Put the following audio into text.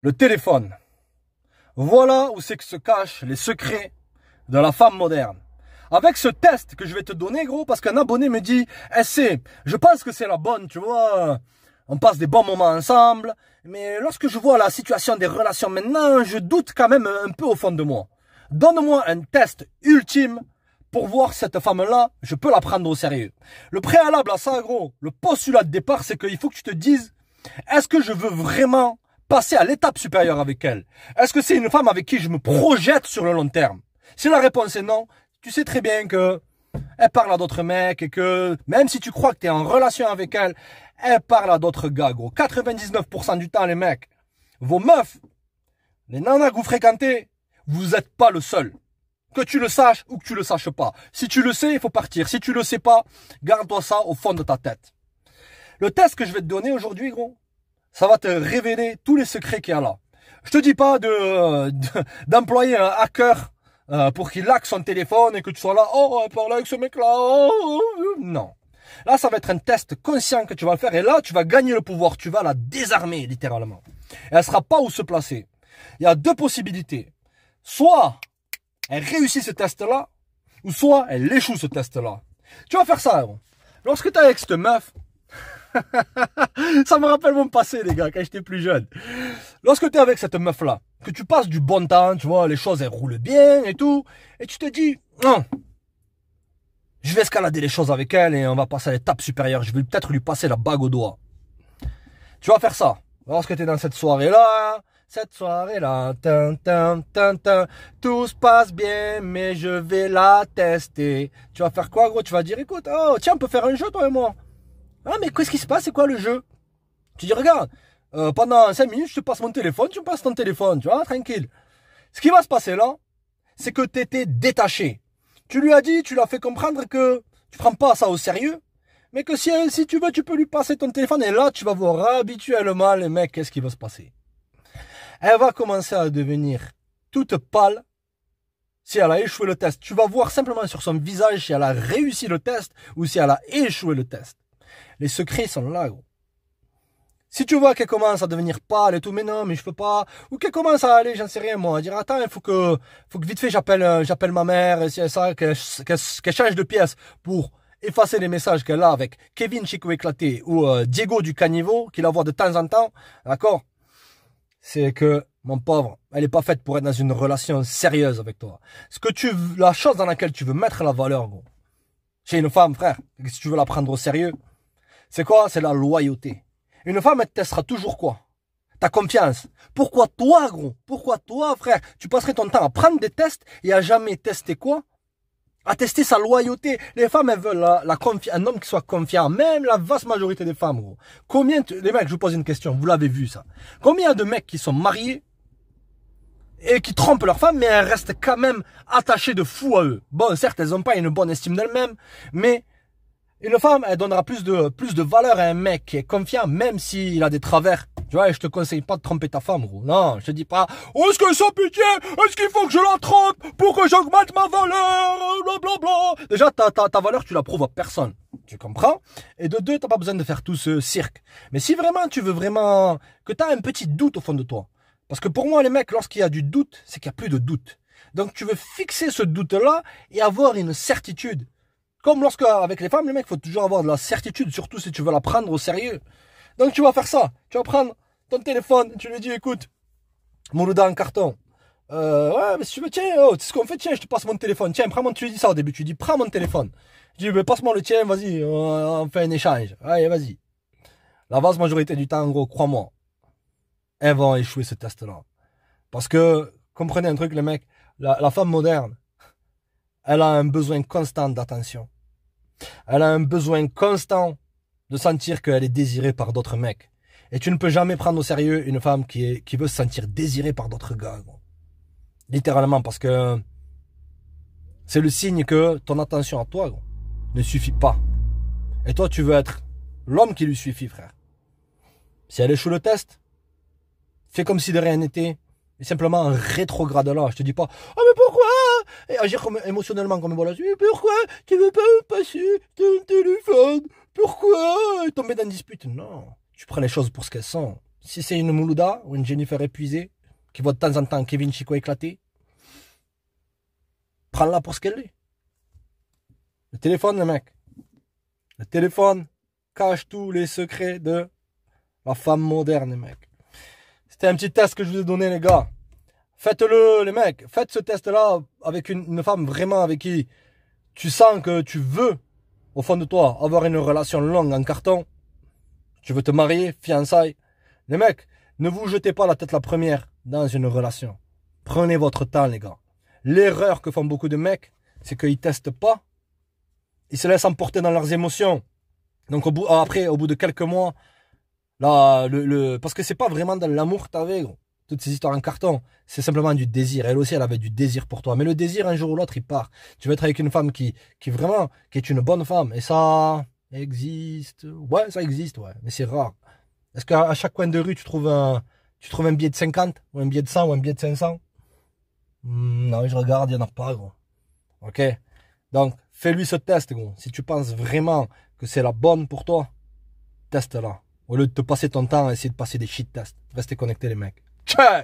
Le téléphone. Voilà où c'est que se cachent les secrets de la femme moderne. Avec ce test que je vais te donner, gros, parce qu'un abonné me dit, je pense que c'est la bonne, tu vois, on passe des bons moments ensemble, mais lorsque je vois la situation des relations maintenant, je doute quand même un peu au fond de moi. Donne-moi un test ultime pour voir cette femme-là, je peux la prendre au sérieux. Le préalable à ça, gros, le postulat de départ, c'est qu'il faut que tu te dises, est-ce que je veux vraiment passer à l'étape supérieure avec elle? Est-ce que c'est une femme avec qui je me projette sur le long terme? Si la réponse est non, tu sais très bien que elle parle à d'autres mecs et que même si tu crois que tu es en relation avec elle, elle parle à d'autres gars, gros. 99% du temps, les mecs, vos meufs, les nanas que vous fréquentez, vous n'êtes pas le seul. Que tu le saches ou que tu le saches pas. Si tu le sais, il faut partir. Si tu le sais pas, garde-toi ça au fond de ta tête. Le test que je vais te donner aujourd'hui, gros, ça va te révéler tous les secrets qu'il y a là. Je te dis pas d'employer un hacker pour qu'il hack son téléphone et que tu sois là, oh, elle parle avec ce mec-là, oh. Non. Là, ça va être un test conscient que tu vas le faire et là, tu vas gagner le pouvoir. Tu vas la désarmer, littéralement. Et elle sera pas où se placer. Il y a deux possibilités. Soit elle réussit ce test-là, ou soit elle échoue ce test-là. Tu vas faire ça, gros. Lorsque tu es avec cette meuf, ça me rappelle mon passé, les gars, quand j'étais plus jeune. Lorsque tu es avec cette meuf-là, que tu passes du bon temps, tu vois, les choses, elles roulent bien et tout, et tu te dis, non, je vais escalader les choses avec elle et on va passer à l'étape supérieure. Je vais peut-être lui passer la bague au doigt. Tu vas faire ça. Lorsque tu es dans cette soirée-là, tout se passe bien, mais je vais la tester. Tu vas faire quoi, gros? Tu vas dire, écoute, oh, tiens, on peut faire un jeu, toi et moi. Ah, mais qu'est-ce qui se passe? C'est quoi le jeu? Tu dis, regarde, pendant 5 minutes, je te passe mon téléphone, tu me passes ton téléphone, tu vois, tranquille. Ce qui va se passer là, c'est que tu étais détaché. Tu lui as dit, tu l'as fait comprendre que tu prends pas ça au sérieux, mais que si tu veux, tu peux lui passer ton téléphone. Et là, tu vas voir habituellement, les mecs, qu'est-ce qui va se passer? Elle va commencer à devenir toute pâle si elle a échoué le test. Tu vas voir simplement sur son visage si elle a réussi le test ou si elle a échoué le test. Les secrets sont là, gros. Si tu vois qu'elle commence à devenir pâle et tout, mais non, mais je peux pas. Ou qu'elle commence à aller, j'en sais rien, moi, à dire, attends, il faut que vite fait j'appelle ma mère, et c'est ça, qu'elle change de pièce pour effacer les messages qu'elle a avec Kevin Chico éclaté ou Diego du Caniveau, qui la voit de temps en temps, d'accord? C'est que, mon pauvre, elle n'est pas faite pour être dans une relation sérieuse avec toi. La chose dans laquelle tu veux mettre la valeur, gros, chez une femme, frère, si tu veux la prendre au sérieux, c'est quoi? C'est la loyauté. Une femme, elle te testera toujours quoi? Ta confiance. Pourquoi toi, gros? Pourquoi toi, frère? Tu passerais ton temps à prendre des tests et à jamais tester quoi? À tester sa loyauté. Les femmes, elles veulent un homme qui soit confiant. Même la vaste majorité des femmes, gros. Les mecs, je vous pose une question. Vous l'avez vu, ça. Combien de mecs qui sont mariés et qui trompent leur femme, mais elles restent quand même attachées de fou à eux? Bon, certes, elles n'ont pas une bonne estime d'elles-mêmes, mais une femme, elle donnera plus de valeur à un mec qui est confiant, même s'il a des travers. Tu vois, je te conseille pas de tromper ta femme, gros. Non, je te dis pas, oh, est-ce que sans pitié, est-ce qu'il faut que je la trompe pour que j'augmente ma valeur, blablabla. Déjà, ta valeur, tu la prouves à personne. Tu comprends? Et de deux, t'as pas besoin de faire tout ce cirque. Mais si vraiment, tu veux vraiment, que t'as un petit doute au fond de toi. Parce que pour moi, les mecs, lorsqu'il y a du doute, c'est qu'il n'y a plus de doute. Donc, tu veux fixer ce doute-là et avoir une certitude. Comme avec les femmes, les mecs, il faut toujours avoir de la certitude, surtout si tu veux la prendre au sérieux. Donc tu vas faire ça. Tu vas prendre ton téléphone, tu lui dis, écoute, Moulouda en carton. Ouais, mais si tu veux, tiens, oh, c'est ce qu'on fait, tiens, je te passe mon téléphone. Tiens, tu lui dis ça au début, tu dis, prends mon téléphone. Je dis, mais passe-moi le tien, vas-y, on fait un échange. Allez, vas-y. La vaste majorité du temps, en gros, crois-moi, elles vont échouer ce test-là. Parce que, comprenez un truc, les mecs, la femme moderne, elle a un besoin constant d'attention. Elle a un besoin constant de sentir qu'elle est désirée par d'autres mecs. Et tu ne peux jamais prendre au sérieux une femme qui veut se sentir désirée par d'autres gars, gros. Littéralement, parce que c'est le signe que ton attention à toi, gros, ne suffit pas. Et toi, tu veux être l'homme qui lui suffit, frère. Si elle échoue le test, fais comme si de rien n'était. Et simplement un rétrograde là. Je te dis pas, ah mais pourquoi? Et agir émotionnellement comme voilà. Pourquoi tu veux pas me passer ton téléphone? Pourquoi tomber dans une dispute? Non. Tu prends les choses pour ce qu'elles sont. Si c'est une Moulouda ou une Jennifer épuisée, qui voit de temps en temps Kevin Chico éclaté, prends-la pour ce qu'elle est. Le téléphone, le mec. Le téléphone cache tous les secrets de la femme moderne, les mecs. C'était un petit test que je vous ai donné, les gars. Faites-le, les mecs. Faites ce test-là avec une femme vraiment avec qui tu sens que tu veux, au fond de toi, avoir une relation longue en carton. Tu veux te marier, fiançailles. Les mecs, ne vous jetez pas la tête la première dans une relation. Prenez votre temps, les gars. L'erreur que font beaucoup de mecs, c'est qu'ils testent pas. Ils se laissent emporter dans leurs émotions. Donc après, au bout de quelques mois, là, parce que c'est pas vraiment de l'amour que t'avais, gros. Toutes ces histoires en carton, c'est simplement du désir. Elle aussi, elle avait du désir pour toi. Mais le désir, un jour ou l'autre, il part. Tu vas être avec une femme qui est une bonne femme. Et ça existe. Ouais, ça existe, ouais. Mais c'est rare. Est-ce qu'à chaque coin de rue, tu trouves un billet de 50, ou un billet de 100, ou un billet de 500? Non, je regarde, il n'y en a pas, gros. Ok? Donc, fais-lui ce test, gros. Si tu penses vraiment que c'est la bonne pour toi, teste-la. Au lieu de te passer ton temps à essayer de passer des shit tests. Restez connectés, les mecs. Ciao!